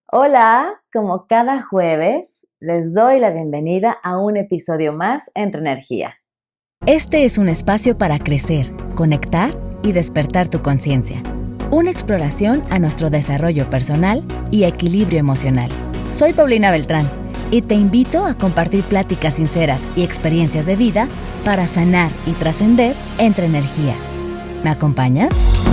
Hola, como cada jueves, les doy la bienvenida a un episodio más Entre Energía. Este es un espacio para crecer, conectar y despertar tu conciencia. Una exploración a nuestro desarrollo personal y equilibrio emocional. Soy Paulina Beltrán y te invito a compartir pláticas sinceras y experiencias de vida para sanar y trascender entre energía. ¿Me acompañas?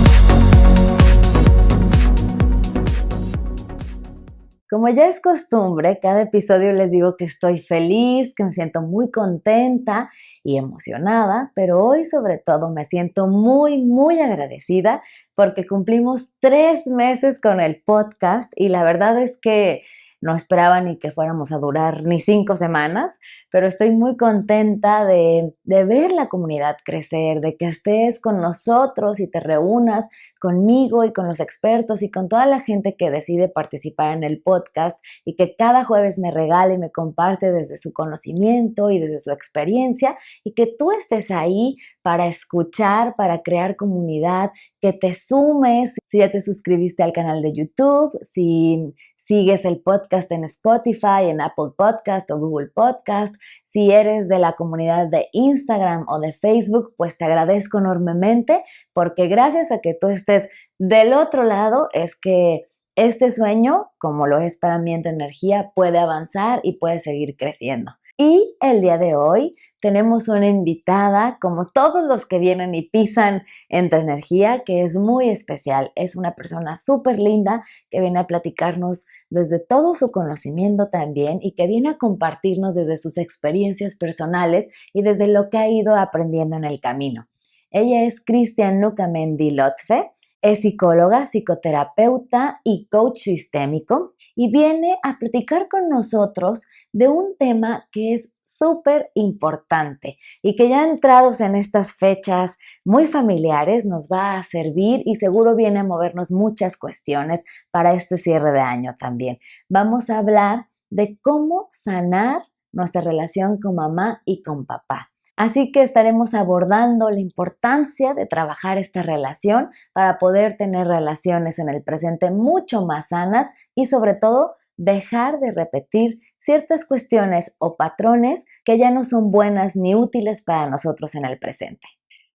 Como ya es costumbre, cada episodio les digo que estoy feliz, que me siento muy contenta y emocionada, pero hoy sobre todo me siento muy agradecida porque cumplimos 3 meses con el podcast y la verdad es que no esperaba ni que fuéramos a durar ni 5 semanas, pero estoy muy contenta de ver la comunidad crecer, de que estés con nosotros y te reúnas conmigo y con los expertos y con toda la gente que decide participar en el podcast y que cada jueves me regala y me comparte desde su conocimiento y desde su experiencia y que tú estés ahí para escuchar, para crear comunidad, que te sumes, si ya te suscribiste al canal de YouTube, si sigues el podcast en Spotify, en Apple Podcast o Google Podcast, si eres de la comunidad de Instagram o de Facebook, pues te agradezco enormemente porque gracias a que tú estés del otro lado es que este sueño, como lo es para mí Entre Energía, puede avanzar y puede seguir creciendo. Y el día de hoy tenemos una invitada, como todos los que vienen y pisan Entre Energía, que es muy especial. Es una persona súper linda que viene a platicarnos desde todo su conocimiento también y que viene a compartirnos desde sus experiencias personales y desde lo que ha ido aprendiendo en el camino. Ella es Cristian Nukamendi Lotfe, es psicóloga, psicoterapeuta y coach sistémico y viene a platicar con nosotros de un tema que es súper importante y que ya entrados en estas fechas muy familiares nos va a servir y seguro viene a movernos muchas cuestiones para este cierre de año también. Vamos a hablar de cómo sanar nuestra relación con mamá y con papá. Así que estaremos abordando la importancia de trabajar esta relación para poder tener relaciones en el presente mucho más sanas y sobre todo dejar de repetir ciertas cuestiones o patrones que ya no son buenas ni útiles para nosotros en el presente.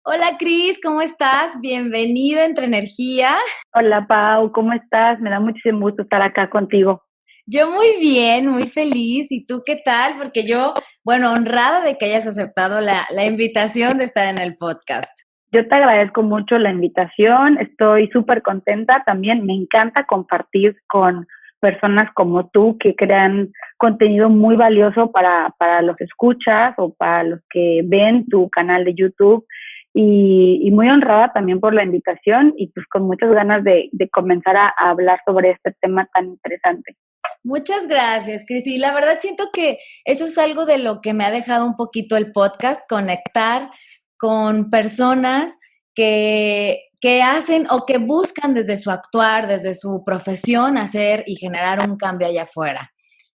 Hola Cris, ¿cómo estás? Bienvenida a Entre Energía. Hola Pau, ¿cómo estás? Me da muchísimo gusto estar acá contigo. Yo muy bien, muy feliz. ¿Y tú qué tal? Porque yo, honrada de que hayas aceptado la invitación de estar en el podcast. Yo te agradezco mucho la invitación, estoy súper contenta. También me encanta compartir con personas como tú que crean contenido muy valioso para los escuchas o para los que ven tu canal de YouTube. Y muy honrada también por la invitación y pues con muchas ganas de comenzar a hablar sobre este tema tan interesante. Muchas gracias, Cris. Y la verdad siento que eso es algo de lo que me ha dejado un poquito el podcast, conectar con personas que hacen o que buscan desde su actuar, desde su profesión, hacer y generar un cambio allá afuera.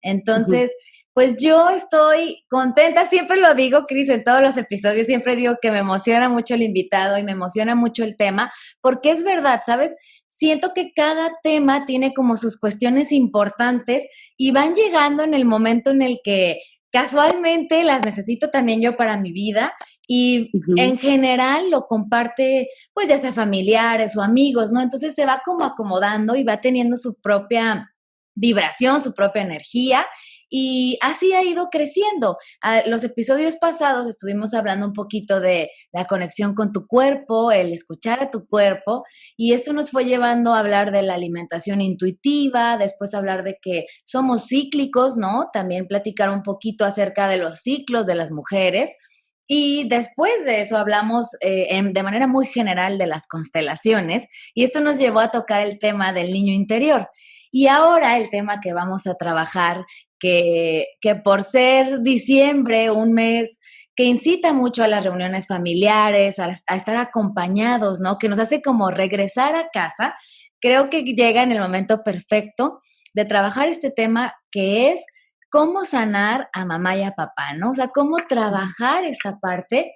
Entonces, pues yo estoy contenta, siempre lo digo, Cris, en todos los episodios, siempre digo que me emociona mucho el invitado y me emociona mucho el tema, porque es verdad, ¿sabes? Siento que cada tema tiene como sus cuestiones importantes y van llegando en el momento en el que casualmente las necesito también yo para mi vida y en general lo comparte, pues ya sea familiares o amigos, ¿no? Entonces se va como acomodando y va teniendo su propia vibración, su propia energía. Y así ha ido creciendo. Los episodios pasados estuvimos hablando un poquito de la conexión con tu cuerpo, el escuchar a tu cuerpo, y esto nos fue llevando a hablar de la alimentación intuitiva, después hablar de que somos cíclicos, ¿no? También platicar un poquito acerca de los ciclos de las mujeres. Y después de eso hablamos de manera muy general de las constelaciones, y esto nos llevó a tocar el tema del niño interior. Y ahora el tema que vamos a trabajar, que por ser diciembre, un mes que incita mucho a las reuniones familiares, a estar acompañados, ¿no? Que nos hace como regresar a casa, creo que llega en el momento perfecto de trabajar este tema que es cómo sanar a mamá y a papá, ¿no? O sea, cómo trabajar esta parte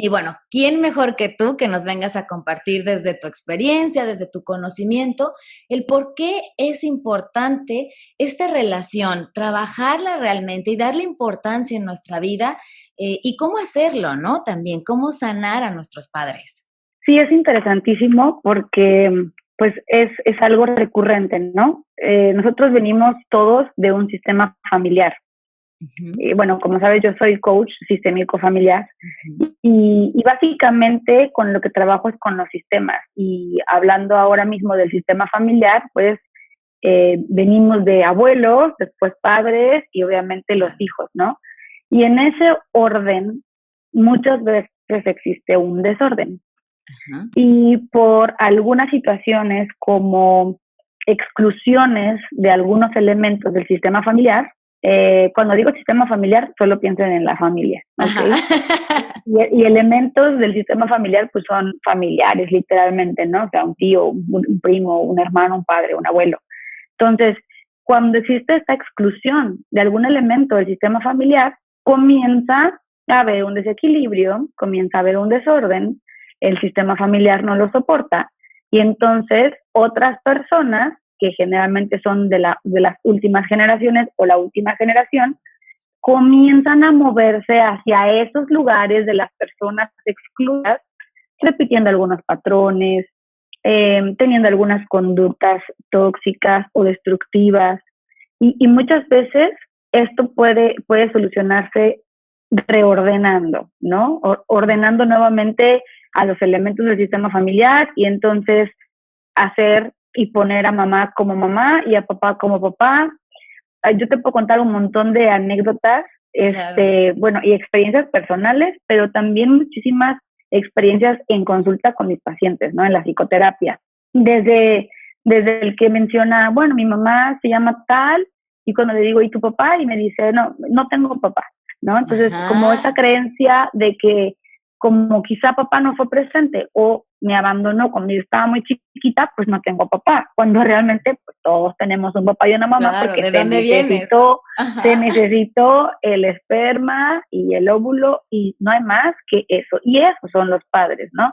Y bueno, ¿quién mejor que tú que nos vengas a compartir desde tu experiencia, desde tu conocimiento, el por qué es importante esta relación, trabajarla realmente y darle importancia en nuestra vida y cómo hacerlo, ¿no? También, cómo sanar a nuestros padres. Sí, es interesantísimo porque pues es algo recurrente, ¿no? Nosotros venimos todos de un sistema familiar. Ujú, Bueno, como sabes, yo soy coach sistémico familiar ujú. y básicamente con lo que trabajo es con los sistemas. Y hablando ahora mismo del sistema familiar, pues venimos de abuelos, después padres y obviamente los Claro. hijos, ¿no? Y en ese orden muchas veces existe un desorden. Ajá. Y por algunas situaciones como exclusiones de algunos elementos del sistema familiar, cuando digo sistema familiar, solo piensen en la familia, ¿ok? Ajá. Y elementos del sistema familiar, pues son familiares, literalmente, ¿no? O sea, un tío, un primo, un hermano, un padre, un abuelo. Entonces, cuando existe esta exclusión de algún elemento del sistema familiar, comienza a haber un desequilibrio, comienza a haber un desorden, el sistema familiar no lo soporta y entonces otras personas que generalmente son de las últimas generaciones o la última generación, comienzan a moverse hacia esos lugares de las personas excluidas, repitiendo algunos patrones, teniendo algunas conductas tóxicas o destructivas. Y muchas veces esto puede solucionarse reordenando, ¿no? Ordenando nuevamente a los elementos del sistema familiar y entonces hacer y poner a mamá como mamá y a papá como papá. Yo te puedo contar un montón de anécdotas, Claro. bueno, y experiencias personales, pero también muchísimas experiencias en consulta con mis pacientes, ¿no? En la psicoterapia. Desde, desde el que menciona, bueno, mi mamá se llama tal, y cuando le digo, ¿y tu papá? Y me dice, no, no tengo papá, ¿no? Entonces, como esa Ajá. creencia de que como quizá papá no fue presente o me abandonó cuando yo estaba muy chiquita, pues no tengo papá, cuando realmente pues todos tenemos un papá y una mamá Claro, porque ¿de dónde vienes, no? se Ajá. necesitó el esperma y el óvulo y no hay más que eso. Y esos son los padres, ¿no?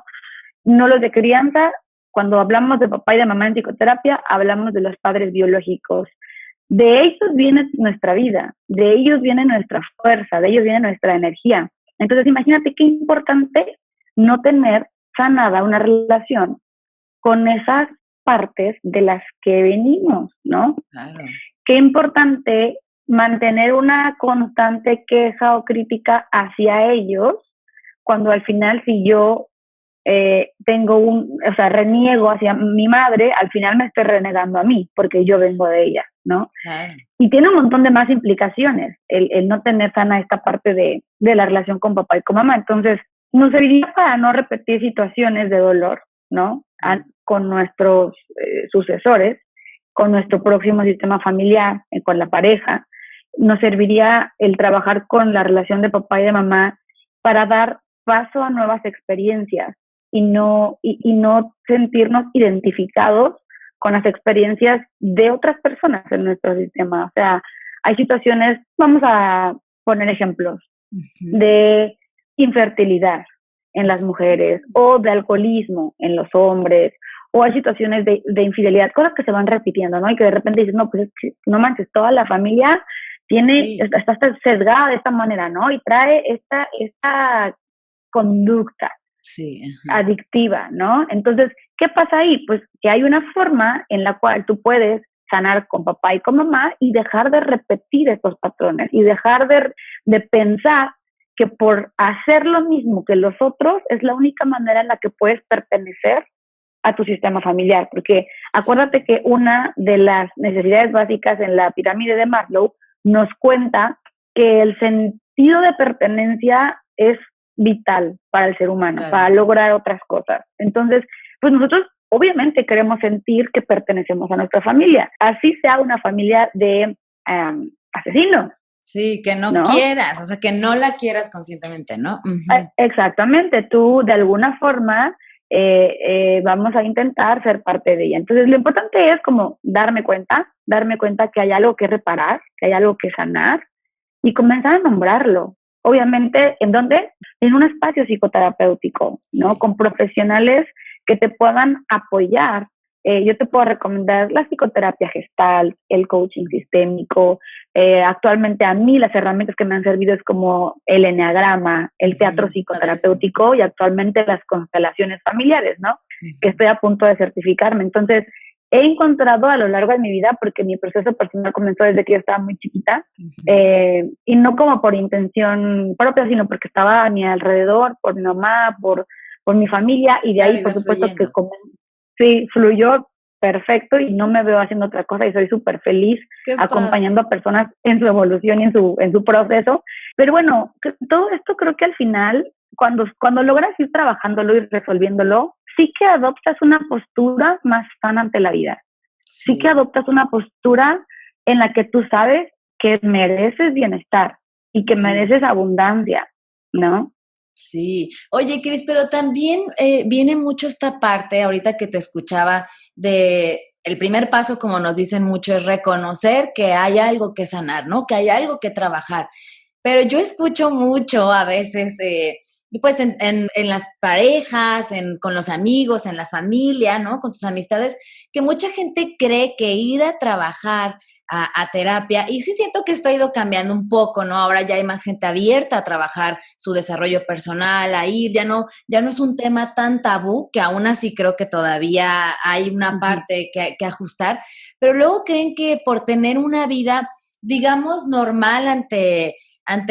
No los de crianza. Cuando hablamos de papá y de mamá en psicoterapia, hablamos de los padres biológicos. De ellos viene nuestra vida, de ellos viene nuestra fuerza, de ellos viene nuestra energía. Entonces, imagínate qué importante no tener sanada una relación con esas partes de las que venimos, ¿no? Claro. Qué importante mantener una constante queja o crítica hacia ellos, cuando al final si yo o sea, reniego hacia mi madre, al final me estoy renegando a mí, porque yo vengo de ella, ¿no? Claro. Y tiene un montón de más implicaciones el no tener sana esta parte de la relación con papá y con mamá. Entonces, nos serviría para no repetir situaciones de dolor, ¿no? Con nuestros sucesores, con nuestro próximo sistema familiar, con la pareja. Nos serviría el trabajar con la relación de papá y de mamá para dar paso a nuevas experiencias y no sentirnos identificados con las experiencias de otras personas en nuestro sistema. O sea, hay situaciones, vamos a poner ejemplos, Ujú. de infertilidad en las mujeres o de alcoholismo en los hombres o hay situaciones de infidelidad, cosas que se van repitiendo, ¿no? Y que de repente dices, no, pues es que, no manches, toda la familia Sí, está sesgada de esta manera, ¿no? Y trae esta conducta sí, ajá. adictiva, ¿no? Entonces, ¿qué pasa ahí? Pues que hay una forma en la cual tú puedes sanar con papá y con mamá y dejar de repetir estos patrones y dejar de pensar que por hacer lo mismo que los otros es la única manera en la que puedes pertenecer a tu sistema familiar, porque acuérdate Sí, que una de las necesidades básicas en la pirámide de Maslow nos cuenta que el sentido de pertenencia es vital para el ser humano, para claro. lograr otras cosas. Entonces, pues nosotros obviamente queremos sentir que pertenecemos a nuestra familia, así sea una familia de asesinos, Sí, que no ¿no? quieras, o sea, que no la quieras conscientemente, ¿no? Ujú. Exactamente, tú de alguna forma vamos a intentar ser parte de ella. Entonces, lo importante es como darme cuenta que hay algo que reparar, que hay algo que sanar y comenzar a nombrarlo. obviamente, ¿en dónde? En un espacio psicoterapéutico, ¿no? Sí. Con profesionales que te puedan apoyar. Yo te puedo recomendar la psicoterapia gestal, el coaching sistémico. Actualmente a mí las herramientas que me han servido es como el eneagrama, el teatro Padrísimo. psicoterapéutico y actualmente las constelaciones familiares, ¿no? Que estoy a punto de certificarme. Entonces, he encontrado a lo largo de mi vida, porque mi proceso personal comenzó desde que yo estaba muy chiquita, y no como por intención propia, sino porque estaba a mi alrededor, por mi mamá, por mi familia, y de Claro, ahí, iba por supuesto, que fluyendo. sí, fluyó perfecto y no me veo haciendo otra cosa y soy súper feliz Qué acompañando padre. a personas en su evolución y en su proceso. Pero bueno, todo esto creo que al final, cuando logras ir trabajándolo y resolviéndolo, sí que adoptas una postura más sana ante la vida. Sí que Sí, adoptas una postura en la que tú sabes que mereces bienestar y que sí. mereces abundancia, ¿no? Sí. Oye, Cris, pero también viene mucho esta parte, ahorita que te escuchaba, de el primer paso, como nos dicen mucho, es reconocer que hay algo que sanar, ¿no? Que hay algo que trabajar. Pero yo escucho mucho a veces, pues en las parejas, con los amigos, en la familia, ¿no? Con tus amistades, que mucha gente cree que ir a trabajar a terapia, y sí siento que esto ha ido cambiando un poco, ¿no? Ahora ya hay más gente abierta a trabajar su desarrollo personal, a ir, ya no es un tema tan tabú, que aún así creo que todavía hay una Ujú. parte que ajustar, pero luego creen que por tener una vida, digamos, normal ante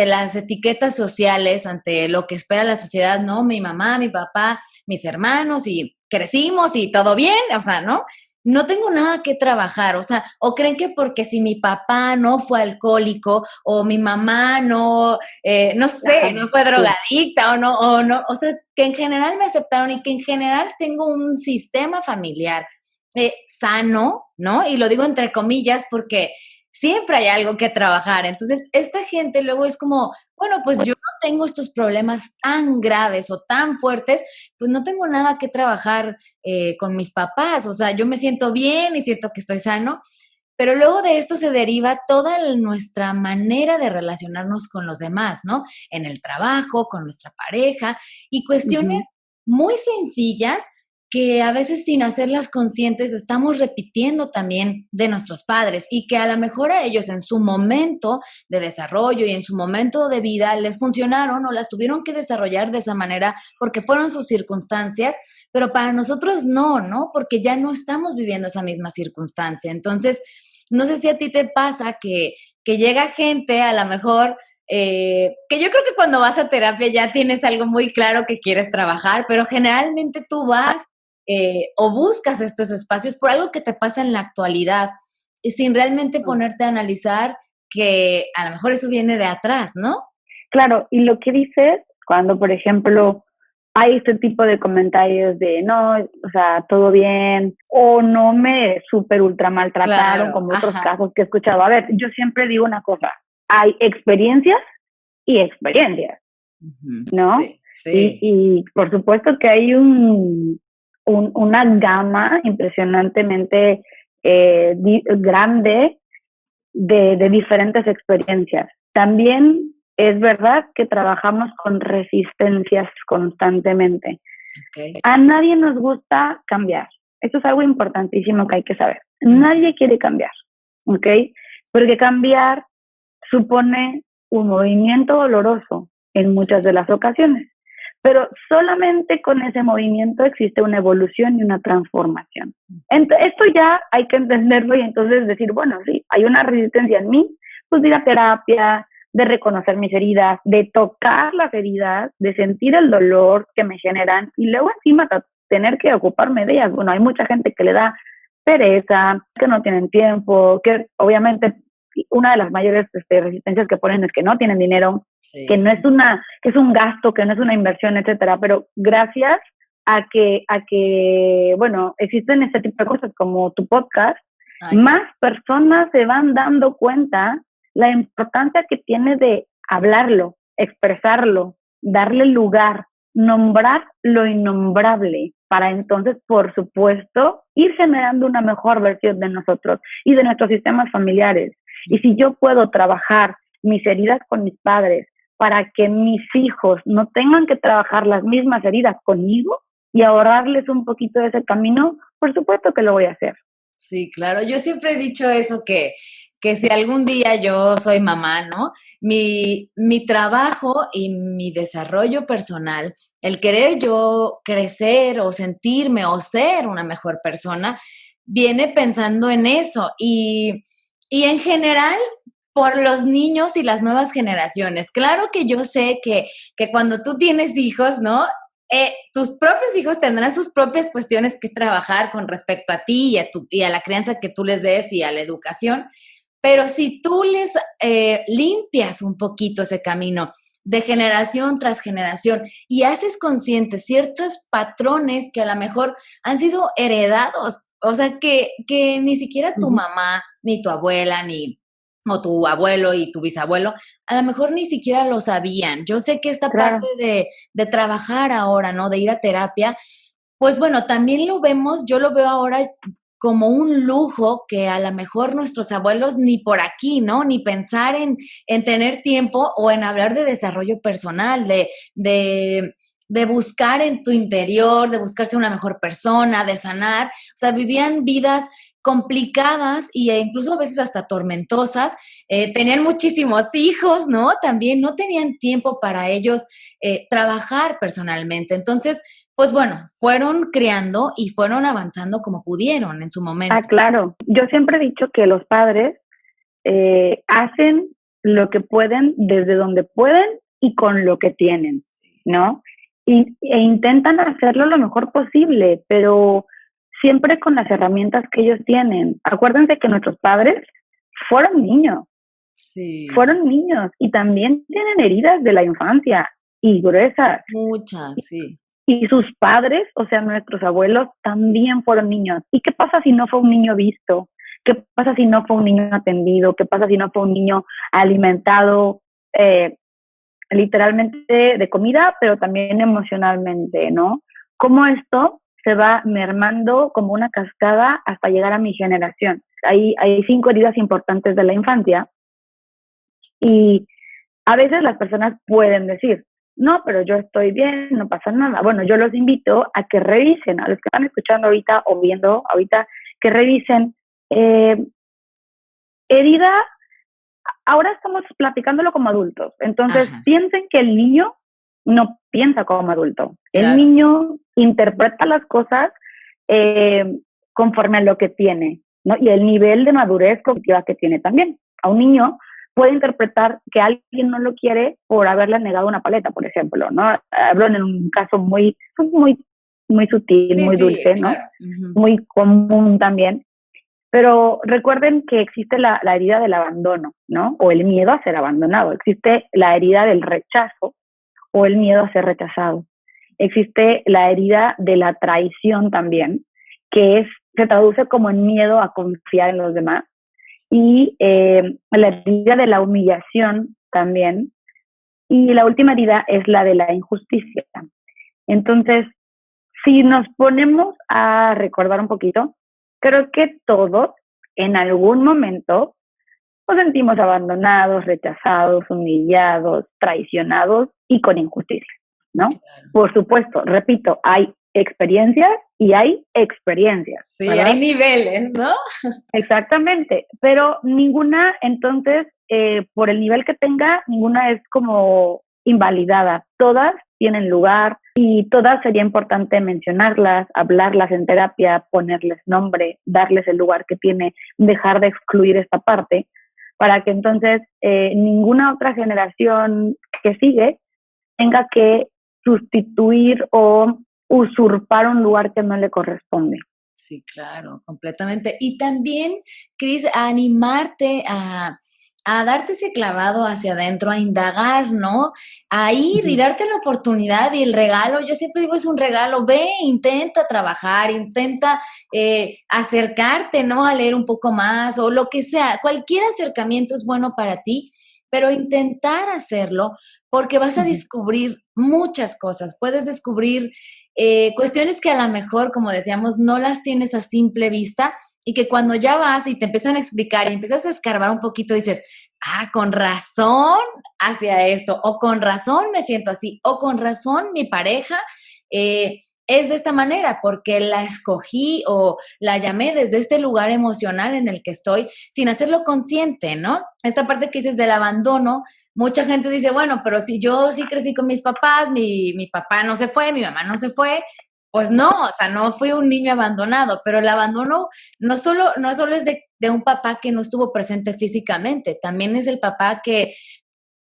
las etiquetas sociales, ante lo que espera la sociedad, ¿no? Mi mamá, mi papá, mis hermanos y crecimos y todo bien, o sea, ¿no? No tengo nada que trabajar, o sea, o creen que porque si mi papá no fue alcohólico o mi mamá no, no sé, Ajá, no fue sí. drogadicta o sea, que en general me aceptaron y que en general tengo un sistema familiar sano, ¿no? Y lo digo entre comillas porque siempre hay algo que trabajar. Entonces, esta gente luego es como, bueno, pues yo no tengo estos problemas tan graves o tan fuertes, pues no tengo nada que trabajar con mis papás. O sea, yo me siento bien y siento que estoy sano, pero luego de esto se deriva toda nuestra manera de relacionarnos con los demás, ¿no? En el trabajo, con nuestra pareja y cuestiones Ujú. muy sencillas que a veces sin hacerlas conscientes estamos repitiendo también de nuestros padres y que a lo mejor a ellos en su momento de desarrollo y en su momento de vida les funcionaron o las tuvieron que desarrollar de esa manera porque fueron sus circunstancias, pero para nosotros no, ¿no? Porque ya no estamos viviendo esa misma circunstancia. Entonces, no sé si a ti te pasa que llega gente a lo mejor que yo creo que cuando vas a terapia ya tienes algo muy claro que quieres trabajar, pero generalmente tú vas o buscas estos espacios por algo que te pasa en la actualidad y sin realmente ponerte a analizar que a lo mejor eso viene de atrás, ¿no? Claro, y lo que dices, cuando por ejemplo hay este tipo de comentarios de no, o sea, todo bien, o no me super ultra maltrataron, Claro, como otros ajá. casos que he escuchado. A ver, yo siempre digo una cosa, hay experiencias y experiencias, Ujú. ¿no? Sí, sí. Y por supuesto que hay una gama impresionantemente grande de diferentes experiencias. También es verdad que trabajamos con resistencias constantemente. Ok. A nadie nos gusta cambiar. Eso es algo importantísimo que hay que saber. Mm, Nadie quiere cambiar, ¿ok? Porque cambiar supone un movimiento doloroso en muchas sí. de las ocasiones. Pero solamente con ese movimiento existe una evolución y una transformación. Sí. Esto ya hay que entenderlo y entonces decir, bueno, sí, hay una resistencia en mí, pues de ir a terapia, de reconocer mis heridas, de tocar las heridas, de sentir el dolor que me generan y luego encima tener que ocuparme de ellas. Bueno, hay mucha gente que le da pereza, que no tienen tiempo, que obviamente una de las mayores resistencias que ponen es que no tienen dinero, que Sí. no es que es un gasto, que no es una inversión, etcétera, pero gracias a que, bueno, existen este tipo de cosas como tu podcast, Ay, más gracias. personas se van dando cuenta la importancia que tiene de hablarlo, expresarlo, darle lugar, nombrar lo innombrable, para entonces, por supuesto, ir generando una mejor versión de nosotros y de nuestros sistemas familiares. Y si yo puedo trabajar mis heridas con mis padres, para que mis hijos no tengan que trabajar las mismas heridas conmigo y ahorrarles un poquito de ese camino, por supuesto que lo voy a hacer. Sí, claro. Yo siempre he dicho eso, que si algún día yo soy mamá, ¿no? Mi trabajo y mi desarrollo personal, el querer yo crecer o sentirme o ser una mejor persona, viene pensando en eso. Y en general, por los niños y las nuevas generaciones. Claro que yo sé que cuando tú tienes hijos, ¿no? Tus propios hijos tendrán sus propias cuestiones que trabajar con respecto a ti y a la crianza que tú les des y a la educación, pero si tú les limpias un poquito ese camino de generación tras generación y haces conscientes ciertos patrones que a lo mejor han sido heredados, o sea, que ni siquiera tu mamá, ni tu abuela, o tu abuelo y tu bisabuelo, a lo mejor ni siquiera lo sabían. Yo sé que esta Claro. parte de trabajar ahora, ¿no? De ir a terapia, pues bueno, también lo vemos, yo lo veo ahora como un lujo que a lo mejor nuestros abuelos ni por aquí, ¿no? Ni pensar en tener tiempo o en hablar de desarrollo personal, de buscar en tu interior, de buscarse una mejor persona, de sanar. O sea, vivían vidas complicadas e incluso a veces hasta tormentosas. Tenían muchísimos hijos, ¿no? También no tenían tiempo para ellos trabajar personalmente. Entonces, pues bueno, fueron criando y fueron avanzando como pudieron en su momento. Claro. Yo siempre he dicho que los padres hacen lo que pueden desde donde pueden y con lo que tienen, ¿no? E intentan hacerlo lo mejor posible, pero siempre con las herramientas que ellos tienen. Acuérdense que nuestros padres fueron niños. Sí. Fueron niños y también tienen heridas de la infancia y gruesas. Muchas, sí. Y sus padres, o sea, nuestros abuelos, también fueron niños. ¿Y qué pasa si no fue un niño visto? ¿Qué pasa si no fue un niño atendido? ¿Qué pasa si no fue un niño alimentado literalmente de comida, pero también emocionalmente, ¿no? ¿Cómo esto se va mermando como una cascada hasta llegar a mi generación? Hay 5 heridas importantes de la infancia y a veces las personas pueden decir, no, pero yo estoy bien, no pasa nada. Bueno, yo los invito a que revisen, a los que están escuchando ahorita o viendo ahorita, que revisen herida. Ahora estamos platicándolo como adultos, entonces piensen que el niño no piensa como adulto. Claro. El niño interpreta las cosas conforme a lo que tiene, ¿no? Y el nivel de madurez cognitiva que tiene también. A un niño puede interpretar que alguien no lo quiere por haberle negado una paleta, por ejemplo, ¿no? Hablo en un caso muy sutil, Sí, muy dulce, ¿no? claro. Muy común también. Pero recuerden que existe la herida del abandono, ¿no? O el miedo a ser abandonado. Existe la herida del rechazo o el miedo a ser rechazado. Existe la herida de la traición también, que se traduce como en miedo a confiar en los demás. Y la herida de la humillación también. Y la última herida es la de la injusticia. Entonces, si nos ponemos a recordar un poquito, creo que todos en algún momento nos sentimos abandonados, rechazados, humillados, traicionados y con injusticia, ¿no? Claro. Por supuesto, repito, hay experiencias y hay experiencias. Sí, ¿verdad? hay niveles, ¿no? Exactamente, pero ninguna, entonces, por el nivel que tenga, ninguna es como invalidada. Todas tienen lugar y todas sería importante mencionarlas, hablarlas en terapia, ponerles nombre, darles el lugar que tiene, dejar de excluir esta parte, para que entonces ninguna otra generación que sigue tenga que sustituir o usurpar un lugar que no le corresponde. Sí, claro, completamente. Y también, Cris, animarte a darte ese clavado hacia adentro, a indagar, ¿no? A ir y darte la oportunidad y el regalo. Yo siempre digo, es un regalo. Ve, intenta trabajar, intenta acercarte, ¿no? A leer un poco más o lo que sea. Cualquier acercamiento es bueno para ti, pero intentar hacerlo porque vas a descubrir muchas cosas. Puedes descubrir cuestiones que a lo mejor, como decíamos, no las tienes a simple vista y que cuando ya vas y te empiezan a explicar y empiezas a escarbar un poquito, dices, con razón hacia esto, o con razón me siento así, o con razón mi pareja es de esta manera, porque la escogí o la llamé desde este lugar emocional en el que estoy, sin hacerlo consciente, ¿no? Esta parte que dices del abandono, mucha gente dice, bueno, pero si yo sí crecí con mis papás, mi papá no se fue, mi mamá no se fue, pues no, o sea, no fui un niño abandonado, pero el abandono no solo es de un papá que no estuvo presente físicamente, también es el papá que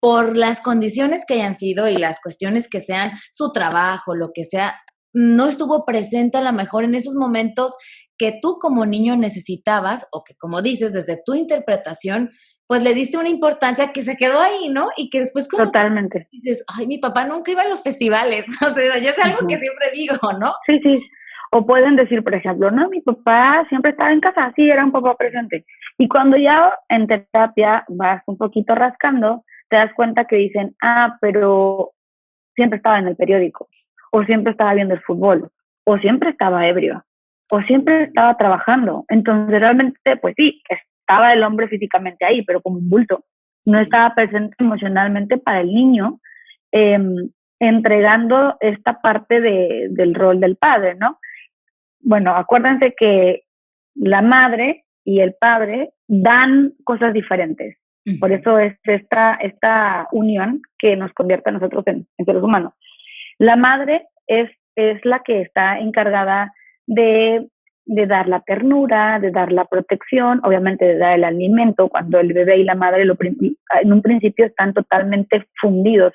por las condiciones que hayan sido y las cuestiones que sean, su trabajo, lo que sea, no estuvo presente a lo mejor en esos momentos que tú como niño necesitabas o que como dices, desde tu interpretación, pues le diste una importancia que se quedó ahí, ¿no? Y que después como Totalmente. dices, ay, mi papá nunca iba a los festivales, o sea, yo es algo que siempre digo, ¿no? Sí, sí. O pueden decir, por ejemplo, no, mi papá siempre estaba en casa, sí, era un papá presente. Y cuando ya en terapia vas un poquito rascando, te das cuenta que dicen, pero siempre estaba en el periódico, o siempre estaba viendo el fútbol, o siempre estaba ebrio, o siempre estaba trabajando. Entonces realmente, pues sí, estaba el hombre físicamente ahí, pero como un bulto. No estaba presente emocionalmente para el niño, entregando esta parte del rol del padre, ¿no? Bueno, acuérdense que la madre y el padre dan cosas diferentes. Por eso es esta unión que nos convierte a nosotros en seres humanos. La madre es la que está encargada de dar la ternura, de dar la protección, obviamente de dar el alimento, cuando el bebé y la madre en un principio están totalmente fundidos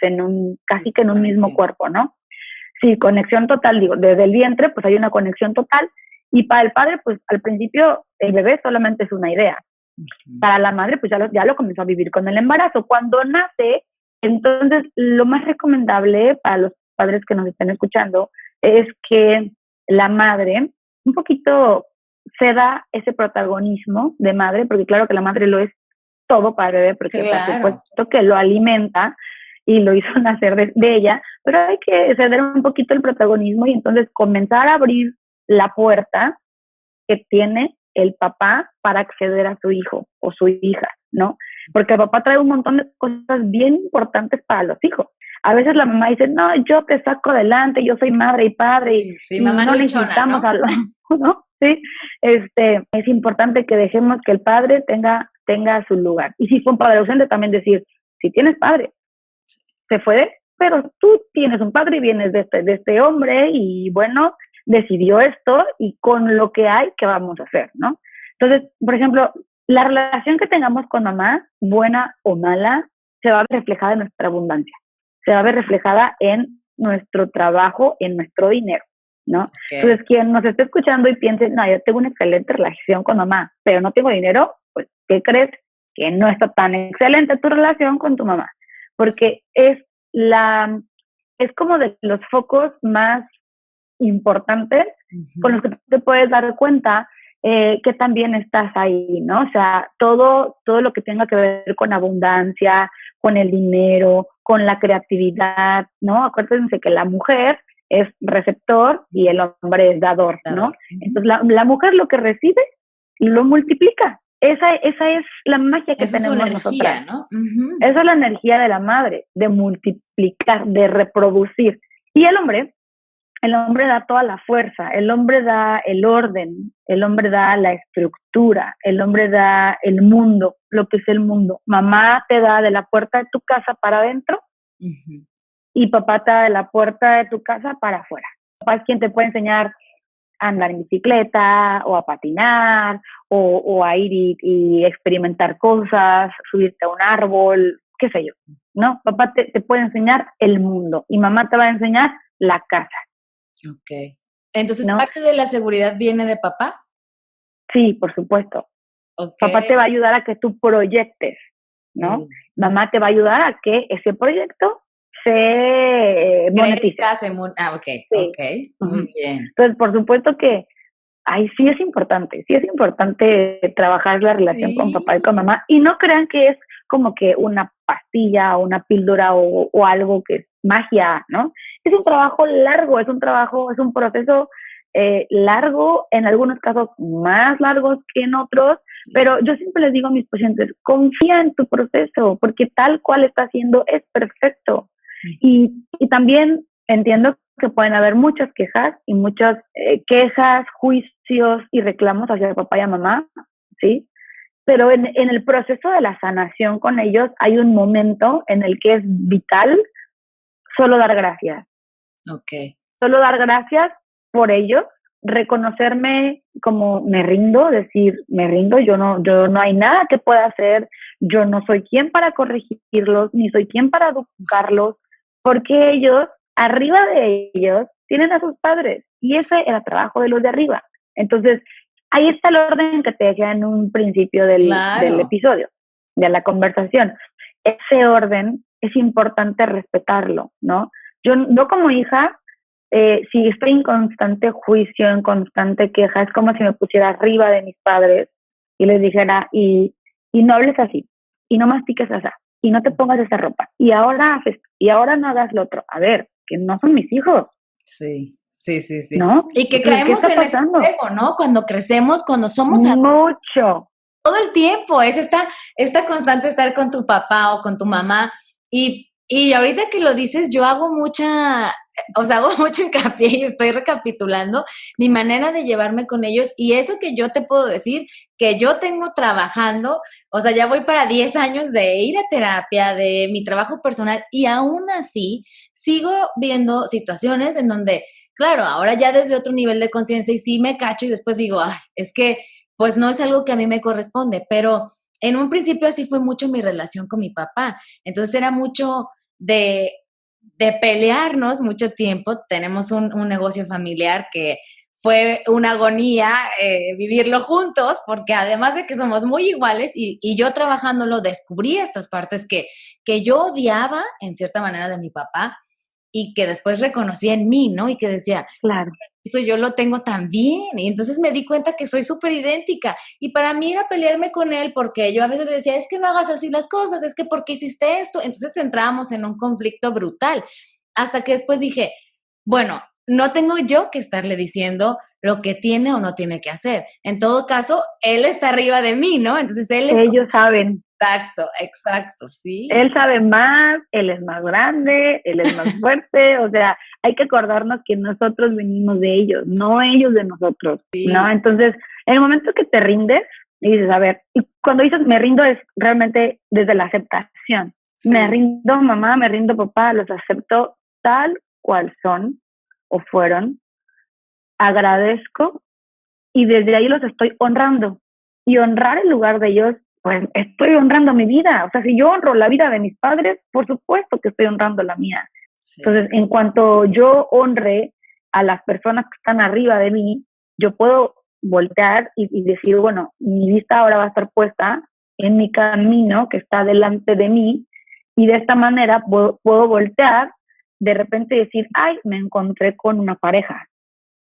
casi que en un mismo cuerpo, ¿no? Sí, conexión total, digo, desde el vientre pues hay una conexión total, y para el padre pues al principio el bebé solamente es una idea. Para la madre pues ya lo comenzó a vivir con el embarazo. Cuando nace, entonces lo más recomendable para los padres que nos estén escuchando es que la madre un poquito ceda ese protagonismo de madre, porque claro que la madre lo es todo para el bebé, porque por supuesto que lo alimenta y lo hizo nacer de ella, pero hay que ceder un poquito el protagonismo y entonces comenzar a abrir la puerta que tiene el papá para acceder a su hijo o su hija, ¿no? Porque el papá trae un montón de cosas bien importantes para los hijos. A veces la mamá dice, no, yo te saco adelante, yo soy madre y padre, y mamá no luchona, necesitamos algo, ¿no? Sí, es importante que dejemos que el padre tenga su lugar. Y si fue un padre ausente, también decir, si tienes padre, se fue, pero tú tienes un padre y vienes de este hombre y bueno, decidió esto y con lo que hay, ¿qué vamos a hacer, no? Entonces, por ejemplo, la relación que tengamos con mamá, buena o mala, se va a ver reflejada en nuestra abundancia, se va a ver reflejada en nuestro trabajo, en nuestro dinero, ¿no? Okay. Entonces, quien nos esté escuchando y piense, no, yo tengo una excelente relación con mamá, pero no tengo dinero, pues, ¿qué crees? Que no está tan excelente tu relación con tu mamá, porque es como de los focos más importantes con los que te puedes dar cuenta que también estás ahí, ¿no? O sea, todo lo que tenga que ver con abundancia, con el dinero, con la creatividad, ¿no? Acuérdense que la mujer es receptor y el hombre es dador, ¿no? Entonces, la mujer lo que recibe lo multiplica. Esa es la magia que tenemos nosotras, ¿no? Esa es la energía de la madre, de multiplicar, de reproducir. Y el hombre da toda la fuerza, el hombre da el orden, el hombre da la estructura, el hombre da el mundo, lo que es el mundo. Mamá te da de la puerta de tu casa para adentro y papá te da de la puerta de tu casa para afuera. Papá es quien te puede enseñar a andar en bicicleta o a patinar o a ir y experimentar cosas, subirte a un árbol, qué sé yo, ¿no? Papá te puede enseñar el mundo y mamá te va a enseñar la casa. Ok. Entonces, ¿no? ¿Parte de la seguridad viene de papá? Sí, por supuesto. Okay. Papá te va a ayudar a que tú proyectes, ¿no? Mamá te va a ayudar a que ese proyecto se monetice. Ok, sí. Ok, muy bien. Entonces, por supuesto que ahí sí es importante trabajar la relación con papá y con mamá, y no crean que es como que una pastilla o una píldora o algo que es magia, ¿no? Es un trabajo largo, es un proceso largo, en algunos casos más largos que en otros, pero yo siempre les digo a mis pacientes, confía en tu proceso, porque tal cual está haciendo es perfecto. Y también entiendo que pueden haber muchas quejas y muchas quejas, juicios y reclamos hacia papá y mamá, ¿sí? Pero en el proceso de la sanación con ellos hay un momento en el que es vital solo dar gracias. Ok. Solo dar gracias por ellos, reconocerme como me rindo, decir, me rindo, yo no hay nada que pueda hacer, yo no soy quien para corregirlos, ni soy quien para educarlos, porque ellos, arriba de ellos, tienen a sus padres, y ese era trabajo de los de arriba. Entonces, ahí está el orden que te decía en un principio del episodio, de la conversación. Ese orden es importante respetarlo, ¿no? Yo como hija, si estoy en constante juicio, en constante queja, es como si me pusiera arriba de mis padres y les dijera, y no hables así, y no mastiques así, y no te pongas esa ropa, y ahora haces, y ahora no hagas lo otro. A ver, que no son mis hijos. Sí. ¿No? Y que caemos en ese juego, ¿no? Cuando crecemos, cuando somos mucho. Todo el tiempo, es esta constante estar con tu papá o con tu mamá. Y ahorita que lo dices, yo hago hago mucho hincapié y estoy recapitulando mi manera de llevarme con ellos. Y eso que yo te puedo decir, que yo tengo trabajando, o sea, ya voy para 10 años de ir a terapia, de mi trabajo personal, y aún así sigo viendo situaciones en donde, claro, ahora ya desde otro nivel de conciencia y sí me cacho y después digo, ay, es que pues no es algo que a mí me corresponde, pero en un principio así fue mucho mi relación con mi papá. Entonces era mucho de pelearnos mucho tiempo. Tenemos un negocio familiar que fue una agonía vivirlo juntos, porque además de que somos muy iguales y yo trabajándolo descubrí estas partes que yo odiaba en cierta manera de mi papá y que después reconocí en mí, ¿no? Y que decía, claro, eso yo lo tengo también. Y entonces me di cuenta que soy súper idéntica. Y para mí era pelearme con él porque yo a veces decía, es que no hagas así las cosas, es que ¿por qué hiciste esto? Entonces entrábamos en un conflicto brutal. Hasta que después dije, bueno, no tengo yo que estarle diciendo lo que tiene o no tiene que hacer. En todo caso, él está arriba de mí, ¿no? Entonces ellos saben. Exacto, sí. Él sabe más, él es más grande, él es más fuerte, o sea, hay que acordarnos que nosotros venimos de ellos, no ellos de nosotros, sí. ¿No? Entonces, en el momento que te rindes y dices, a ver, y cuando dices me rindo es realmente desde la aceptación. Sí. Me rindo mamá, me rindo papá, los acepto tal cual son o fueron, agradezco y desde ahí los estoy honrando. Y honrar el lugar de ellos, pues estoy honrando mi vida. O sea, si yo honro la vida de mis padres, por supuesto que estoy honrando la mía. Sí. Entonces, en cuanto yo honre a las personas que están arriba de mí, yo puedo voltear y decir, bueno, mi vista ahora va a estar puesta en mi camino que está delante de mí y de esta manera puedo voltear de repente decir, ay, me encontré con una pareja,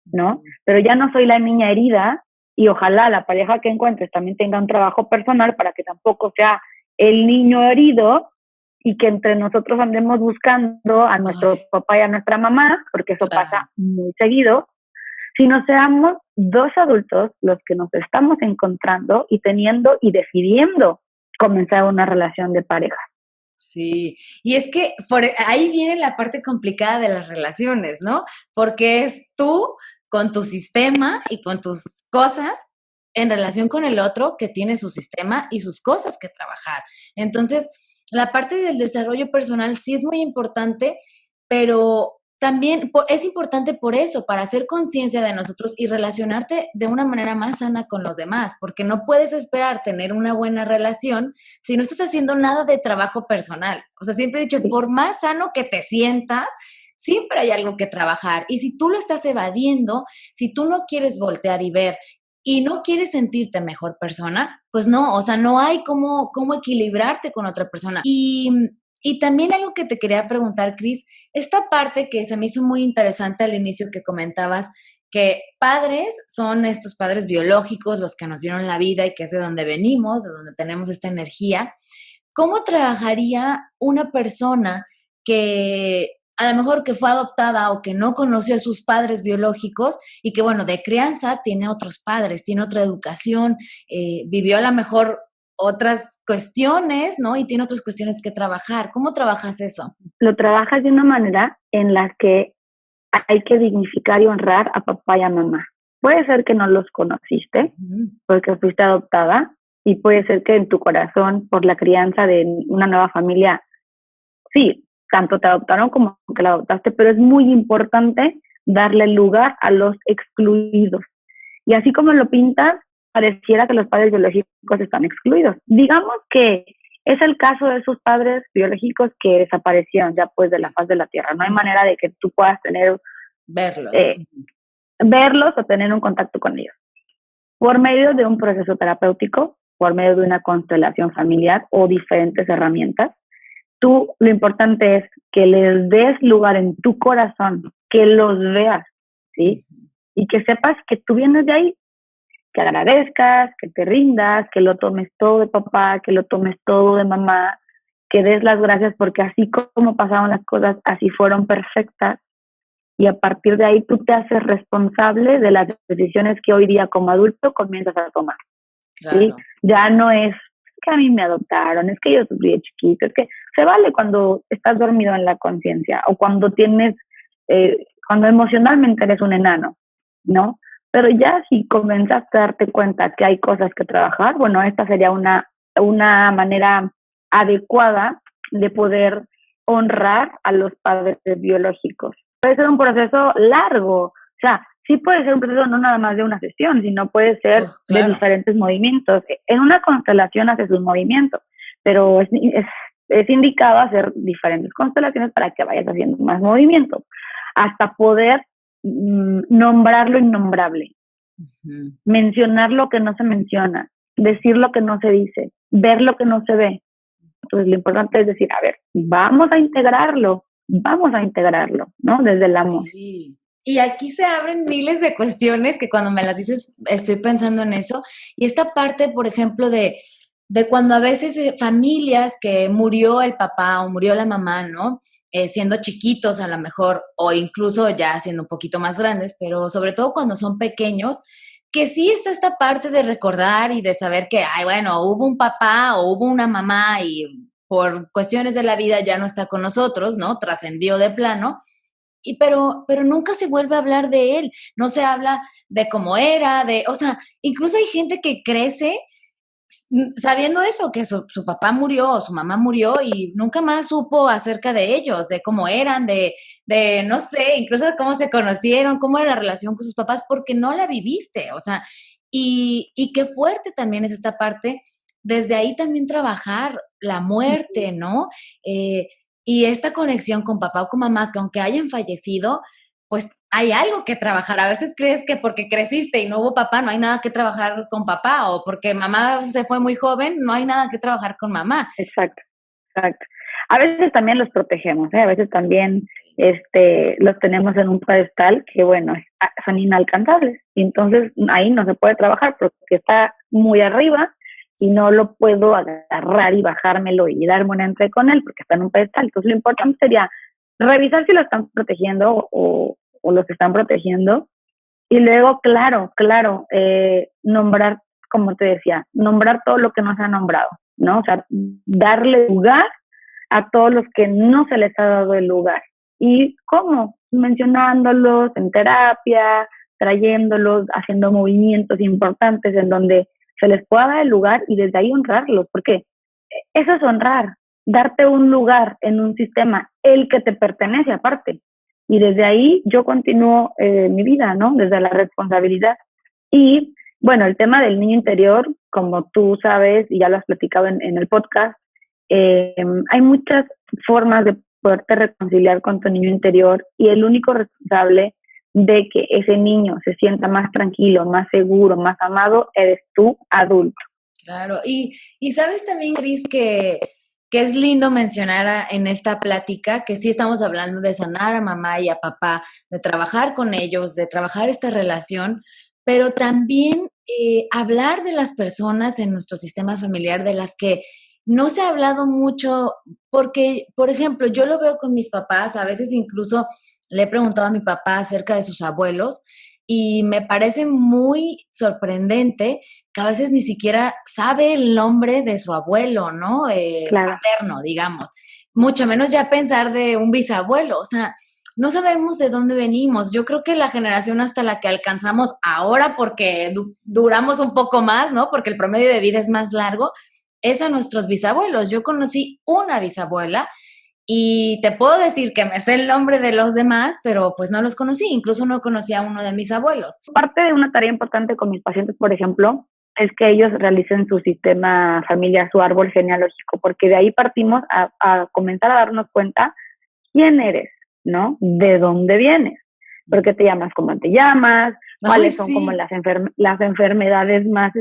¿no? Pero ya no soy la niña herida y ojalá la pareja que encuentres también tenga un trabajo personal para que tampoco sea el niño herido y que entre nosotros andemos buscando a nuestro papá y a nuestra mamá, porque eso pasa muy seguido, sino seamos dos adultos los que nos estamos encontrando y teniendo y decidiendo comenzar una relación de pareja. Sí, y es que ahí viene la parte complicada de las relaciones, ¿no? Porque es tú con tu sistema y con tus cosas en relación con el otro que tiene su sistema y sus cosas que trabajar. Entonces, la parte del desarrollo personal sí es muy importante, pero también es importante por eso, para hacer conciencia de nosotros y relacionarte de una manera más sana con los demás, porque no puedes esperar tener una buena relación si no estás haciendo nada de trabajo personal. O sea, siempre he dicho, por más sano que te sientas, siempre hay algo que trabajar. Y si tú lo estás evadiendo, si tú no quieres voltear y ver y no quieres sentirte mejor persona, pues no, o sea, no hay cómo equilibrarte con otra persona. Y también algo que te quería preguntar, Cris, esta parte que se me hizo muy interesante al inicio que comentabas, que padres son estos padres biológicos, los que nos dieron la vida y que es de donde venimos, de donde tenemos esta energía. ¿Cómo trabajaría una persona que a lo mejor que fue adoptada o que no conoció a sus padres biológicos y que, bueno, de crianza tiene otros padres, tiene otra educación, vivió a lo mejor otras cuestiones, ¿no? Y tiene otras cuestiones que trabajar. ¿Cómo trabajas eso? Lo trabajas de una manera en la que hay que dignificar y honrar a papá y a mamá. Puede ser que no los conociste porque fuiste adoptada y puede ser que en tu corazón, por la crianza de una nueva familia, sí, tanto te adoptaron como que la adoptaste, pero es muy importante darle lugar a los excluidos. Y así como lo pintas, pareciera que los padres biológicos están excluidos. Digamos que es el caso de esos padres biológicos que desaparecieron ya pues de la faz de la tierra. No hay manera de que tú puedas tener verlos o tener un contacto con ellos. Por medio de un proceso terapéutico, por medio de una constelación familiar o diferentes herramientas, tú lo importante es que les des lugar en tu corazón, que los veas, ¿sí? Y que sepas que tú vienes de ahí, que agradezcas, que te rindas, que lo tomes todo de papá, que lo tomes todo de mamá, que des las gracias porque así como pasaron las cosas, así fueron perfectas. Y a partir de ahí tú te haces responsable de las decisiones que hoy día como adulto comienzas a tomar. Claro. ¿Sí? Ya no es que a mí me adoptaron, es que yo sufrí de chiquito, es que se vale cuando estás dormido en la conciencia o cuando tienes, cuando emocionalmente eres un enano, ¿no? Pero ya si comenzaste a darte cuenta que hay cosas que trabajar, bueno, esta sería una manera adecuada de poder honrar a los padres biológicos. Puede ser un proceso largo, o sea, sí puede ser un proceso no nada más de una sesión, sino puede ser de diferentes movimientos. En una constelación haces un movimiento, pero es indicado hacer diferentes constelaciones para que vayas haciendo más movimientos, hasta poder nombrar lo innombrable, mencionar lo que no se menciona, decir lo que no se dice, ver lo que no se ve. Entonces lo importante es decir, a ver, vamos a integrarlo, ¿no? Desde el amor. Y aquí se abren miles de cuestiones que cuando me las dices estoy pensando en eso. Y esta parte, por ejemplo, de cuando a veces familias que murió el papá o murió la mamá, ¿no? Siendo chiquitos a lo mejor, o incluso ya siendo un poquito más grandes, pero sobre todo cuando son pequeños, que sí está esta parte de recordar y de saber que, ay, bueno, hubo un papá o hubo una mamá y por cuestiones de la vida ya no está con nosotros, ¿no? Trascendió de plano. Pero nunca se vuelve a hablar de él, no se habla de cómo era, o sea, incluso hay gente que crece sabiendo eso, que su papá murió o su mamá murió y nunca más supo acerca de ellos, de cómo eran, de no sé, incluso cómo se conocieron, cómo era la relación con sus papás, porque no la viviste, o sea, y qué fuerte también es esta parte, desde ahí también trabajar la muerte, ¿no? Y esta conexión con papá o con mamá, que aunque hayan fallecido, pues hay algo que trabajar. A veces crees que porque creciste y no hubo papá, no hay nada que trabajar con papá, o porque mamá se fue muy joven, no hay nada que trabajar con mamá. Exacto. A veces también los protegemos, a veces también los tenemos en un pedestal que, bueno, son inalcanzables. Y entonces ahí no se puede trabajar porque está muy arriba y no lo puedo agarrar y bajármelo y darme una entre con él porque está en un pedestal. Entonces lo importante sería revisar si lo están protegiendo o los están protegiendo y luego, claro, nombrar, como te decía, nombrar todo lo que no se ha nombrado, ¿no? O sea, darle lugar a todos los que no se les ha dado el lugar. ¿Y cómo? Mencionándolos en terapia, trayéndolos, haciendo movimientos importantes en donde se les pueda dar el lugar y desde ahí honrarlos, porque eso es honrar, darte un lugar en un sistema, el que te pertenece aparte. Y desde ahí yo continúo mi vida, ¿no? Desde la responsabilidad. Y bueno, el tema del niño interior, como tú sabes y ya lo has platicado en el podcast, hay muchas formas de poderte reconciliar con tu niño interior y el único responsable de que ese niño se sienta más tranquilo, más seguro, más amado, eres tú, adulto. Claro, y sabes también, Cris, que es lindo mencionar en esta plática que sí estamos hablando de sanar a mamá y a papá, de trabajar con ellos, de trabajar esta relación, pero también hablar de las personas en nuestro sistema familiar de las que no se ha hablado mucho porque, por ejemplo, yo lo veo con mis papás, a veces incluso le he preguntado a mi papá acerca de sus abuelos y me parece muy sorprendente que a veces ni siquiera sabe el nombre de su abuelo, ¿no? Claro. Paterno, digamos. Mucho menos ya pensar de un bisabuelo, o sea, no sabemos de dónde venimos. Yo creo que la generación hasta la que alcanzamos ahora, porque duramos un poco más, ¿no? Porque el promedio de vida es más largo, es a nuestros bisabuelos. Yo conocí una bisabuela y te puedo decir que me sé el nombre de los demás, pero pues no los conocí, incluso no conocía a uno de mis abuelos. Parte de una tarea importante con mis pacientes, por ejemplo, es que ellos realicen su sistema familiar, su árbol genealógico, porque de ahí partimos a comenzar a darnos cuenta quién eres, ¿no? De dónde vienes, por qué te llamas, cómo te llamas, Ay, cuáles son como sí. las enfermedades más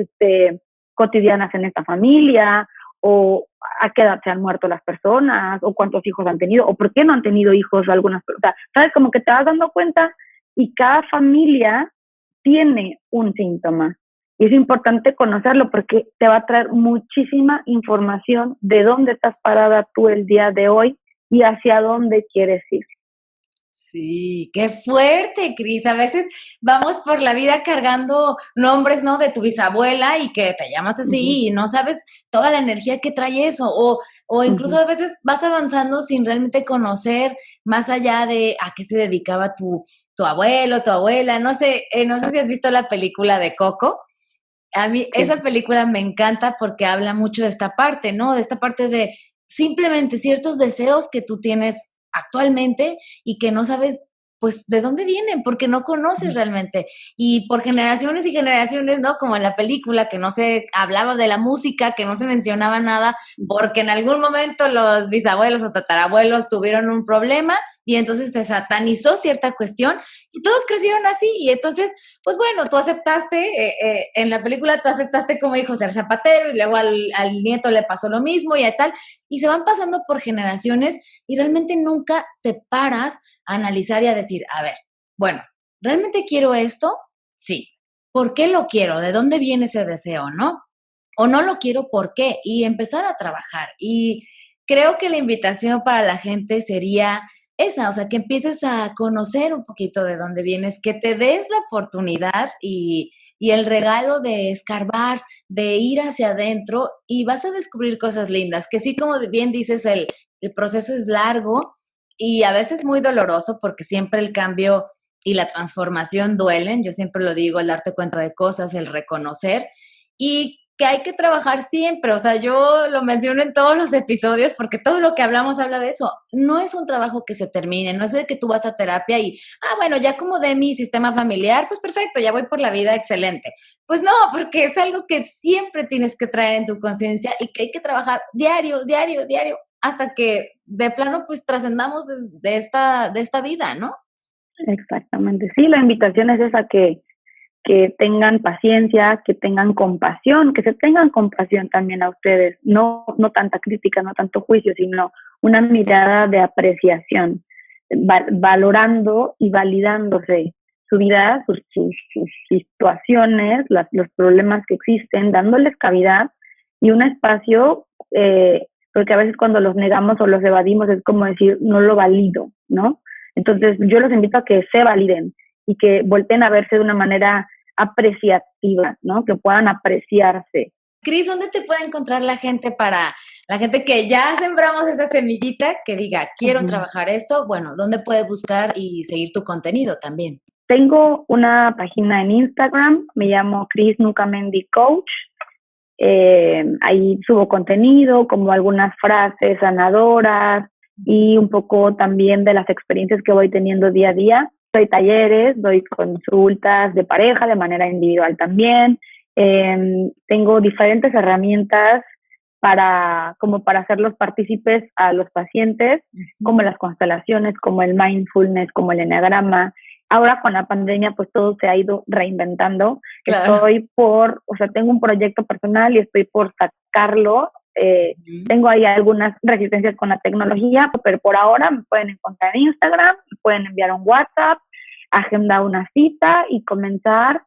cotidianas en esta familia, o a qué edad se han muerto las personas, o cuántos hijos han tenido, o por qué no han tenido hijos algunas personas. O sea, ¿sabes? Como que te vas dando cuenta y cada familia tiene un síntoma. Y es importante conocerlo porque te va a traer muchísima información de dónde estás parada tú el día de hoy y hacia dónde quieres ir. Sí, qué fuerte, Cris. A veces vamos por la vida cargando nombres, ¿no? De tu bisabuela y que te llamas Uh-huh, así y no sabes toda la energía que trae eso. O incluso uh-huh. a veces vas avanzando sin realmente conocer más allá de a qué se dedicaba tu abuelo, tu abuela. No sé si has visto la película de Coco. A mí Sí. esa película me encanta porque habla mucho de esta parte, ¿no? De esta parte de simplemente ciertos deseos que tú tienes actualmente y que no sabes, pues, de dónde vienen, porque no conoces Uh-huh. realmente. Y por generaciones y generaciones, ¿no? Como en la película, que no se hablaba de la música, que no se mencionaba nada, porque en algún momento los bisabuelos o tatarabuelos tuvieron un problema y entonces se satanizó cierta cuestión y todos crecieron así. Y entonces pues bueno, tú aceptaste, en la película tú aceptaste como hijo ser zapatero y luego al nieto le pasó lo mismo y tal, y se van pasando por generaciones y realmente nunca te paras a analizar y a decir, a ver, bueno, ¿realmente quiero esto? Sí. ¿Por qué lo quiero? ¿De dónde viene ese deseo, no? O no lo quiero, ¿por qué? Y empezar a trabajar. Y creo que la invitación para la gente sería esa, o sea, que empieces a conocer un poquito de dónde vienes, que te des la oportunidad y el regalo de escarbar, de ir hacia adentro y vas a descubrir cosas lindas, que sí, como bien dices, el proceso es largo y a veces muy doloroso porque siempre el cambio y la transformación duelen, yo siempre lo digo, el darte cuenta de cosas, el reconocer y que hay que trabajar siempre, o sea, yo lo menciono en todos los episodios porque todo lo que hablamos habla de eso. No es un trabajo que se termine, no es de que tú vas a terapia y, bueno, ya como de mi sistema familiar, pues perfecto, ya voy por la vida excelente. Pues no, porque es algo que siempre tienes que traer en tu conciencia y que hay que trabajar diario, diario, diario, hasta que de plano pues trascendamos de esta vida, ¿no? Exactamente. Sí, la invitación es esa que tengan paciencia, que tengan compasión, que se tengan compasión también a ustedes, no, no tanta crítica, no tanto juicio, sino una mirada de apreciación, valorando y validándose su vida, sus situaciones, los problemas que existen, dándoles cavidad y un espacio, porque a veces cuando los negamos o los evadimos es como decir, no lo valido, ¿no? Entonces yo los invito a que se validen y que volteen a verse de una manera apreciativa, ¿no? Que puedan apreciarse. Cris, ¿dónde te puede encontrar la gente para la gente que ya sembramos esa semillita que diga, quiero Uh-huh. trabajar esto? Bueno, ¿dónde puede buscar y seguir tu contenido también? Tengo una página en Instagram, me llamo Cris Nucamendi Coach. Ahí subo contenido, como algunas frases sanadoras y un poco también de las experiencias que voy teniendo día a día. Doy talleres, doy consultas de pareja de manera individual también. Tengo diferentes herramientas como para hacerlos partícipes a los pacientes, como las constelaciones, como el mindfulness, como el eneagrama. Ahora con la pandemia pues todo se ha ido reinventando. Claro. Tengo un proyecto personal y estoy por sacarlo. Tengo ahí algunas resistencias con la tecnología, pero por ahora me pueden encontrar en Instagram, me pueden enviar un WhatsApp, agendar una cita y comenzar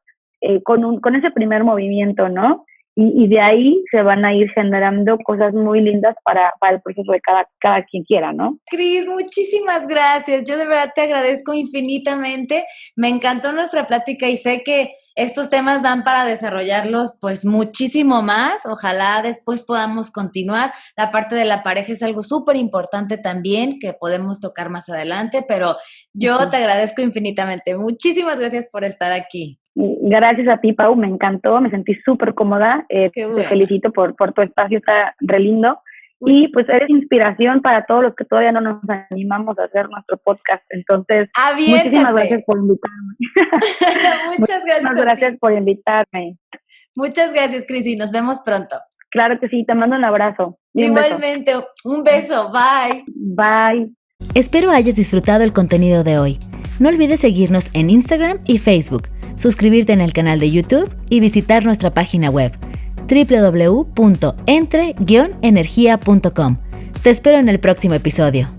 con ese primer movimiento, ¿no? Y de ahí se van a ir generando cosas muy lindas para el proceso de cada quien quiera, ¿no? Cris, muchísimas gracias. Yo de verdad te agradezco infinitamente. Me encantó nuestra plática y sé que estos temas dan para desarrollarlos pues muchísimo más. Ojalá después podamos continuar. La parte de la pareja es algo súper importante también que podemos tocar más adelante, pero yo te agradezco infinitamente. Muchísimas gracias por estar aquí. Gracias a ti, Pau, me encantó, me sentí súper cómoda, Bueno. Te felicito por tu espacio, está re lindo. Y pues eres inspiración para todos los que todavía no nos animamos a hacer nuestro podcast. Entonces, muchísimas gracias por invitarme. Muchas gracias por invitarme. Muchas gracias, Cris, nos vemos pronto. Claro que sí, te mando un abrazo. Igualmente, un beso, bye. Bye. Espero hayas disfrutado el contenido de hoy. No olvides seguirnos en Instagram y Facebook, suscribirte en el canal de YouTube y visitar nuestra página web www.entre-energia.com. Te espero en el próximo episodio.